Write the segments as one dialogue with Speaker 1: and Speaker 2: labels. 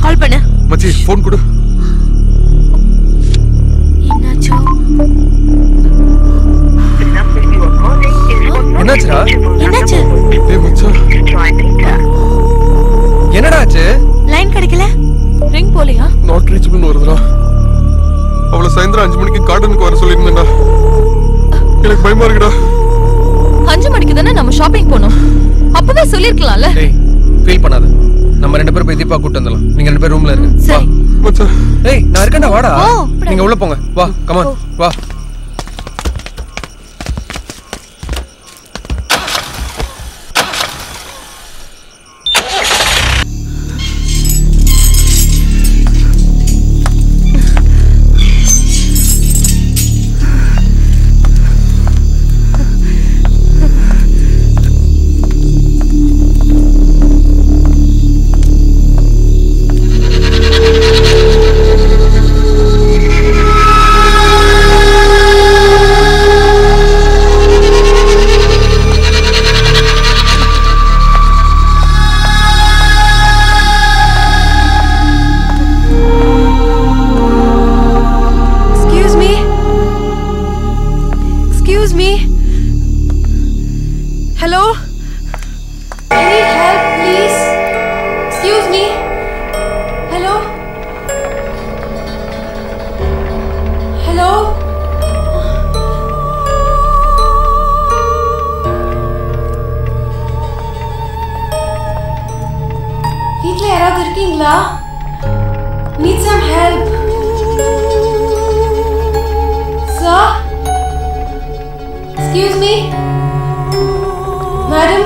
Speaker 1: கால் பண்ணு.
Speaker 2: மச்சி ஃபோன் கொடு.
Speaker 1: என்னாச்சு?
Speaker 2: என்னாச்சுடா?
Speaker 1: என்னாச்சு?
Speaker 2: ஏய் மச்சான். என்னடா ஆச்சு?
Speaker 1: லைன் கிடைக்கல. ரிங் போலியா?
Speaker 2: நாட் ரீச்சபிள் வருதுடா. அவளை சாயந்தரம் 5 மணிக்கு கார்டனுக்கு வர சொல்லியிருந்தேன்டா. எனக்கு பயமா இருக்குடா.
Speaker 1: 5 மணிக்கு தானே நம்ம ஷாப்பிங் போனோம். அப்பவே சொல்லிருக்கலாம்ல.
Speaker 3: ஏய் ஃபீல் பண்ணாத. நம்ம 2 பேரும் போய் தீபா கூட்டி வந்துடலாம். நீங்க 2 பேரும் ரூம்ல இருங்க. வா
Speaker 2: மச்சான்.
Speaker 3: ஏய் நான் இருக்கேன்டா வாடா. நீங்க உள்ள போங்க. வா கம் ஆன் வா.
Speaker 4: Need some help. Sir? Excuse me? Madam?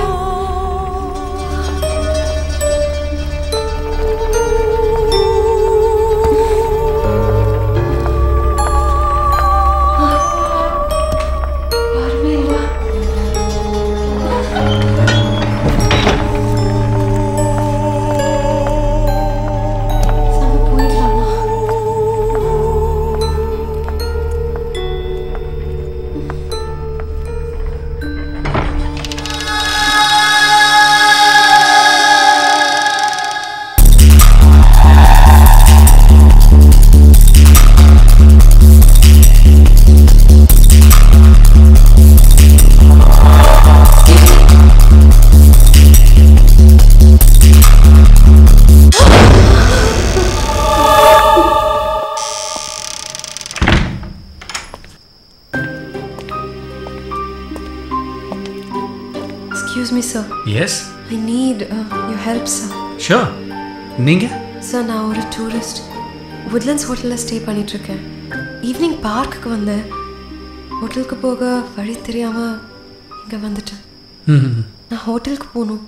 Speaker 4: Excuse me, sir.
Speaker 5: Yes.
Speaker 4: I need your help, sir.
Speaker 5: Sure. நீங்க?
Speaker 4: Sir, நான் ஒரு டூரிஸ்ட். Woodlands ஹோட்டலில் ஸ்டே பண்ணிட்டு இருக்கேன். ஈவினிங் பார்க்குக்கு வந்தேன். ஹோட்டலுக்கு போக வழி தெரியாமல் இங்கே வந்துட்டேன். நான் ஹோட்டலுக்கு போகணும்.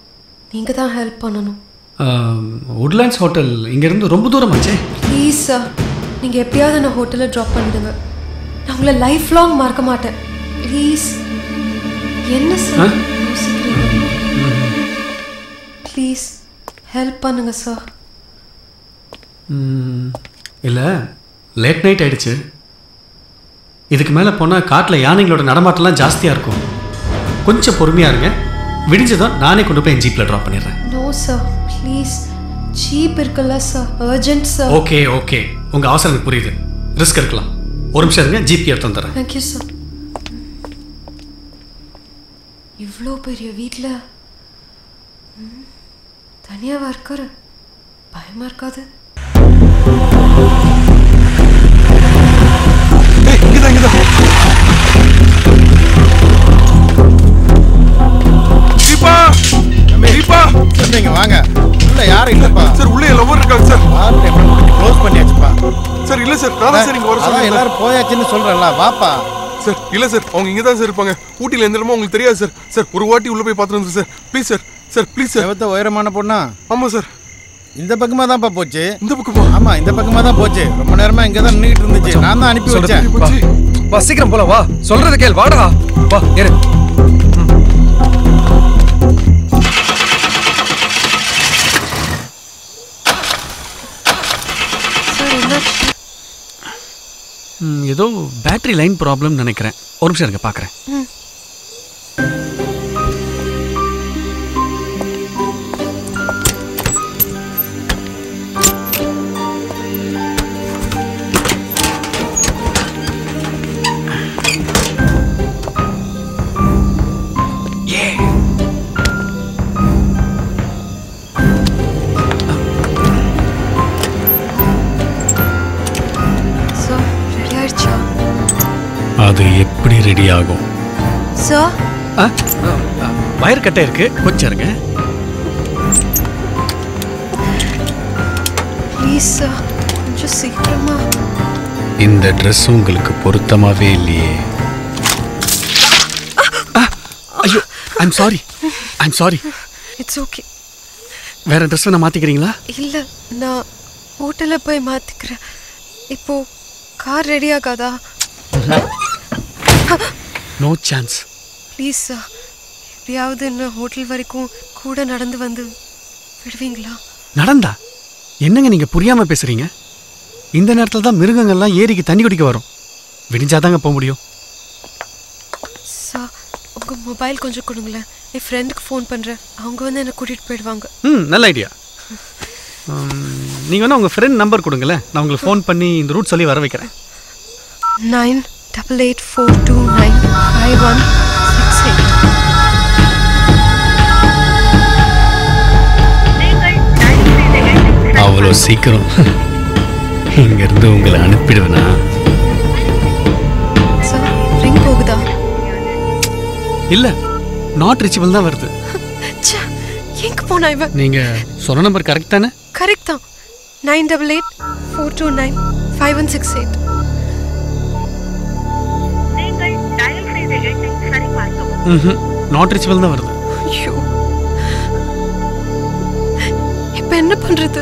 Speaker 4: நீங்கள் தான் ஹெல்ப் பண்ணணும்.
Speaker 5: உட்லாண்ட்ஸ் ஹோட்டல் இங்கேருந்து ரொம்ப தூரமாச்சே.
Speaker 4: ப்ளீஸ் சார், நீங்கள் எப்படியாவது நான் ஹோட்டலில் ட்ராப் பண்ணிடுங்க. நான் உங்களை லைஃப் லாங் மறக்க மாட்டேன். ப்ளீஸ். என்ன சார் யோசிக்கிறீங்க? ப்ளீஸ் ஹெல்ப் பண்ணுங்க சார்.
Speaker 5: இல்லை, லேட் நைட் ஆயிடுச்சு. இதுக்கு மேலே போனால் காட்டில் யானைங்களோட நடமாட்டம்லாம் ஜாஸ்தியாக இருக்கும். கொஞ்சம் பொறுமையாக இருங்க. விடிஞ்சதும் நானே கொண்டு போய் என் ஜீப்பில் ட்ராப் பண்ணிடுறேன்.
Speaker 4: No sir, please. ஜீப் இருக்குல்ல sir, urgent sir.
Speaker 5: Okay okay, உங்கள் அவசரம் எனக்கு புரியுது. ரிஸ்க் இருக்கலாம். ஒரு நிமிஷம் இருங்க, ஜீப் எடுத்து வந்துடுறேன்.
Speaker 4: Thank you sir. இவ்வளோ பெரிய வீட்டில் தனியாக இருக்கிற பயமாக இருக்காது?
Speaker 6: வாங்க. உள்ள யாரும் இல்லப்பா
Speaker 2: சார். உள்ள லவர் இருக்காங்க சார்.
Speaker 6: க்ளோஸ் பண்ணியாச்சுப்பா.
Speaker 2: சார் இல்ல சார், நான் சார் இங்க வர சொல்றேன்.
Speaker 6: எல்லாரும் போயாச்சுன்னு சொல்றேன்ல, வாப்பா.
Speaker 2: சார் இல்ல சார், அவங்க இங்க தான் சார் இருப்பாங்க. ஊட்டில எந்த இடமோ உங்களுக்கு தெரியாது சார். சார் ஒரு வாட்டி உள்ள போய் பார்த்துட்டு வந்து sir. Please sir. Sir please sir.
Speaker 6: எவத்த உயரமான பொண்ணா?
Speaker 2: ஆமா சார்.
Speaker 6: இந்த பக்கமா தான்ப்பா போச்சு.
Speaker 2: இந்த பக்கமா?
Speaker 6: ஆமா, இந்த பக்கமா தான் போச்சு. ரொம்ப நேரமா இங்க தான் நின்னுட்டு இருந்துச்சு. நான் தான் அனுப்பி வச்சேன்.
Speaker 3: வா சீக்கிரம் போலாம். வா, சொல்றத கேள். வாடா வா. ஏறு.
Speaker 5: ஏதோ பேட்டரி லைன் ப்ராப்ளம் நினைக்கிறேன். ஒரு நிமிஷம் இருங்க, பார்க்குறேன். எப்படி ரெடி ஆகும்?
Speaker 4: சார்
Speaker 5: வயர் கட்டை இருக்கு, கொஞ்சம் இருங்க.
Speaker 4: ப்ளீஸ் சார், கொஞ்சம் சீக்கிரமா.
Speaker 5: இந்த ட்ரெஸ் உங்களுக்கு பொருத்தமாவே இல்லையே. ஐயோ, ஐம் சாரி.
Speaker 4: It's okay.
Speaker 5: வேற ட்ரெஸ் நான் மாத்திக்கிறீங்களா?
Speaker 4: இல்லை, நான் ஹோட்டலில் போய் மாற்றிக்கிறேன். இப்போ கார் ரெடி ஆகாதா?
Speaker 5: No chance.
Speaker 4: ப்ளீஸ் சார், எப்படியாவது என்ன ஹோட்டல் வரைக்கும் கூட நடந்து வந்து விடுவீங்களா?
Speaker 5: நடந்தா? என்னங்க நீங்க புரியாம பேசுறீங்க? இந்த நேரத்தில் தான் மிருகங்கள்லாம் ஏரிக்கு தண்ணி குடிக்க வரும். விடிஞ்சாதாங்க போக முடியும்.
Speaker 4: சார், உங்கள் மொபைல் கொஞ்சம் கொடுங்களேன். என் ஃப்ரெண்டுக்கு ஃபோன் பண்ணுறேன். அவங்க வந்து என்னை கூட்டிகிட்டு போயிடுவாங்க.
Speaker 5: நல்ல ஐடியா. நீங்கள் வேணா உங்கள் ஃப்ரெண்ட் நம்பர் கொடுங்களேன், நான் உங்களுக்கு ஃபோன் பண்ணி இந்த ரூட் சொல்லி வர வைக்கிறேன்.
Speaker 4: 9884295168.
Speaker 5: அவ்வளோ சீக்கிரம் இங்கேருந்து உங்களை அனுப்பிடுவேனா?
Speaker 4: சார், ரிங் போகுதா?
Speaker 5: இல்லை, நாட் ரீச்சபிள் தான் வருது.
Speaker 4: எங்கே போனா இவன்?
Speaker 5: நீங்கள் சொன்ன நம்பர் கரெக்ட் தானே?
Speaker 4: கரெக்ட் தான். 9884295168.
Speaker 5: நாட் ரீச்சபிள் தான் வருது.
Speaker 4: ஐயோ, இப்போ என்ன பண்ணுறது?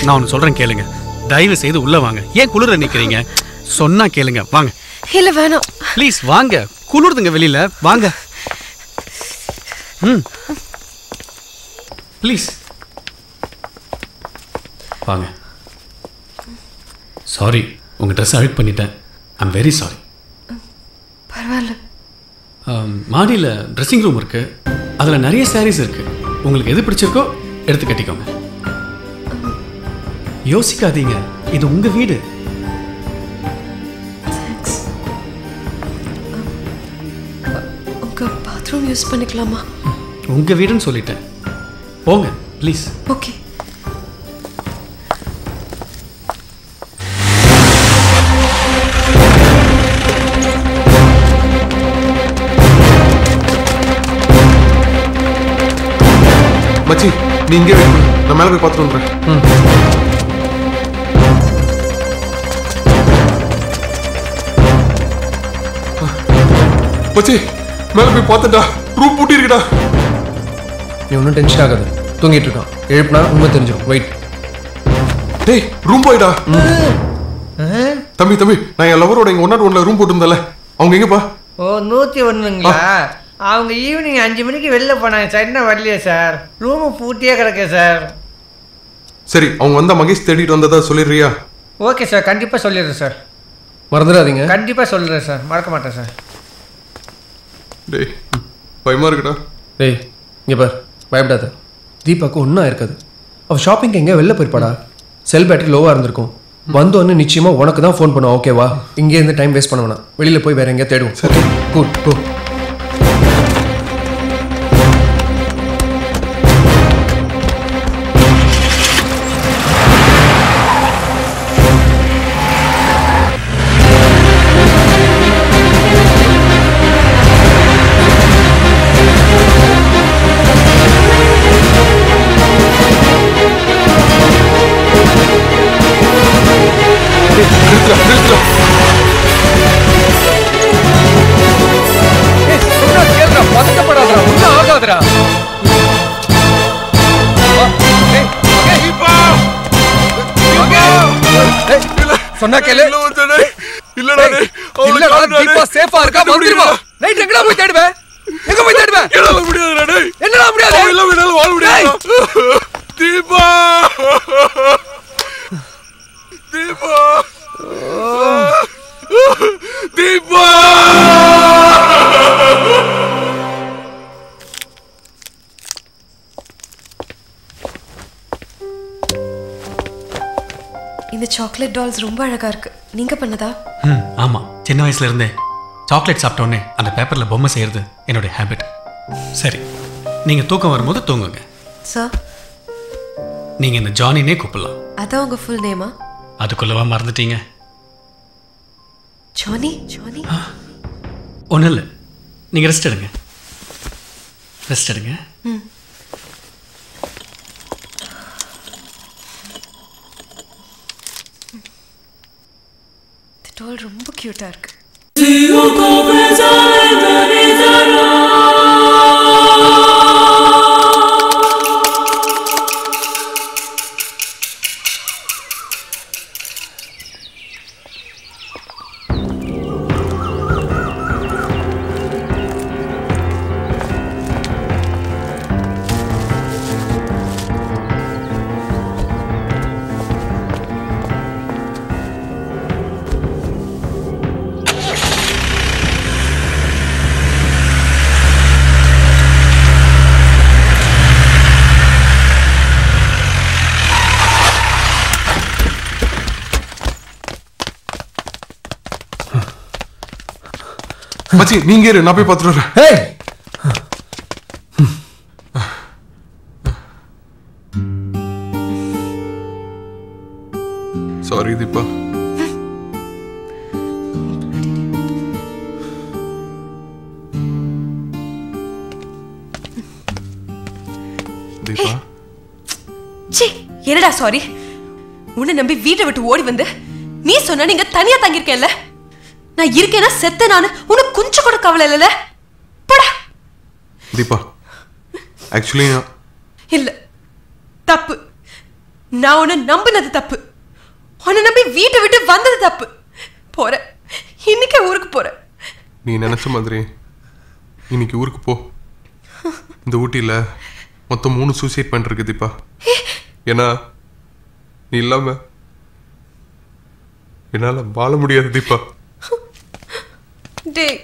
Speaker 5: நான் ஒன்று சொல்கிறேன் கேளுங்க. தயவு செய்து உள்ளே வாங்க. ஏன் குளிர நிற்கிறீங்க? சொன்னா கேளுங்க, வாங்க.
Speaker 4: இல்லை வேணாம்,
Speaker 5: ப்ளீஸ் வாங்க, குளிருதுங்க வெளியில, வாங்க. ப்ளீஸ் வாங்க. சாரி, உங்கள் ட்ரெஸ் அழுக் பண்ணிட்டேன். I'm very sorry.
Speaker 4: பரவாயில்ல.
Speaker 5: மாடியில் ட்ரெஸ்ஸிங் ரூம் இருக்கு, அதில் நிறைய சாரீஸ் இருக்கு. உங்களுக்கு எது பிடிச்சிருக்கோ எடுத்து கட்டிக்கோங்க. யோசிக்காதீங்க, இது உங்கள் வீடு.
Speaker 4: தேங்க்ஸ். உங்கள் பாத்ரூம் யூஸ் பண்ணிக்கலாமா?
Speaker 5: உங்கள் வீடுன்னு சொல்லிட்டேன், போங்க ப்ளீஸ்.
Speaker 4: ஓகே.
Speaker 2: மச்சி, நீ இங்கே வெயிட் பண்ணு, நான் மேலே போய் பார்த்துட்டு வந்துடுறேன். மச்சி, மேலே போய் பார்த்துட்டா, ரூம் பூட்டி இருக்குடா.
Speaker 3: நீ ஒன்றும் டென்ஷன் ஆகாது, தூங்கிட்டு இருக்கான். எழுப்புனா உண்மை தெரிஞ்சிடும். வெயிட்.
Speaker 2: டேய், ரூம் போயிடா. தம்பி, நான் என் லவரோட இங்கே 101 ரூம் போட்டுருந்தல, அவங்க எங்கப்பா?
Speaker 7: ஓ, 101ங்களா? அவங்க ஈவினிங் 5 மணிக்கு வெளில போனாங்க சார். இன்னும் வரலையே சார். ரூமு பூட்டியே கிடக்கு சார்.
Speaker 2: சரி, அவங்க வந்தா மகேஷ் தேடிட்டு வந்ததா சொல்லிடுறியா?
Speaker 7: ஓகே சார், கண்டிப்பாக சொல்லிடுறேன் சார்.
Speaker 3: மறந்துடாதீங்க.
Speaker 7: கண்டிப்பாக சொல்லிடுறேன் சார், மறக்க மாட்டேன் சார்.
Speaker 2: டேய், பயமா இருக்குடா.
Speaker 3: டேய், இங்கே பார், பயப்படாத. தீபாவுக்கு ஒன்றும் இருக்காது. அவள் ஷாப்பிங்க்கு எங்கேயா வெளில போயிருப்பாடா. செல் பேட்டரி லோவாக இருந்திருக்கும். வந்தோன்னு நிச்சயமாக உனக்கு தான் ஃபோன் பண்ணுவோம். ஓகேவா? இங்கே இருந்து டைம் வேஸ்ட் பண்ண வேணாம். வெளியில் போய் வேறு எங்கேயா தேடுவோம். ஓகே, குட், கோ. சொன்னா கேளு.
Speaker 2: இல்லடா,
Speaker 3: தீபா சேஃபா இருக்கா? வந்துருவா. நைட் எங்கடா போய் தேடுவேன்? எங்க போய் தேடுவேன்?
Speaker 2: என்னால முடியாதுடா டேய்.
Speaker 3: என்னடா முடியாது?
Speaker 2: இல்ல, என்னால வாழ முடியாது. தீபா, தீபா, தீபா.
Speaker 4: இந்த சாக்லேட் டால்ஸ் ரொம்ப அழகா இருக்கு. நீங்க பண்ணதா?
Speaker 5: ஆமாம், சின்ன வயசுல இருந்தே சாக்லேட் சாப்பிட்டோன்னே அந்த பேப்பரில் பொம்மை செய்கிறது என்னுடைய ஹேபிட். சரி, நீங்கள் தூக்கம் வரும்போது தூங்குங்க.
Speaker 4: சார்,
Speaker 5: நீங்கள் இந்த ஜானினே கூப்பிடலாம்.
Speaker 4: அதான் உங்க ஃபுல் நேமா?
Speaker 5: அதுக்குள்ளவா மறந்துட்டீங்க?
Speaker 4: ஜானி? ஜானி
Speaker 5: ஒன்றும் இல்லை, நீங்கள் ரெஸ்ட் எடுங்க. ரெஸ்ட் எடுங்க.
Speaker 4: இந்த டால் ரொம்ப க்யூட்டாக இருக்கு.
Speaker 2: மச்சி நீங்க இரு, நான் போய் பார்த்துட்டு வரேன்.
Speaker 3: ஏய்
Speaker 2: சாரி தீபா. தீபா
Speaker 4: ச்சீ, என்னடா சாரி? உன்னை நம்பி வீட்டை விட்டு ஓடி வந்து நீ சொன்ன நீங்க தனியா தங்கியிருக்கேன்ல, நான் இருக்கேன்னா செத்த நானு, உனக்கு கொஞ்சம் கூட கவலை இல்லைல்ல? போடா.
Speaker 2: தீபா ஆக்சுவலி
Speaker 4: இல்ல, தப்பு. நான் உன்னை நம்பினது தப்பு. உன்னை நம்பி வீட்டை விட்டு வந்தது தப்பு. போறேன், இன்னைக்கே ஊருக்கு போறேன்.
Speaker 2: நீ நினைச்ச மாதிரி இன்னைக்கு ஊருக்கு போ. இந்த ஊட்டியில் மொத்தம் 3 சூசைட் பாயிண்ட் இருக்கு தீபா. ஏன்னா நீ இல்லாம என்னால வாழ முடியாது தீபா.
Speaker 4: டேய்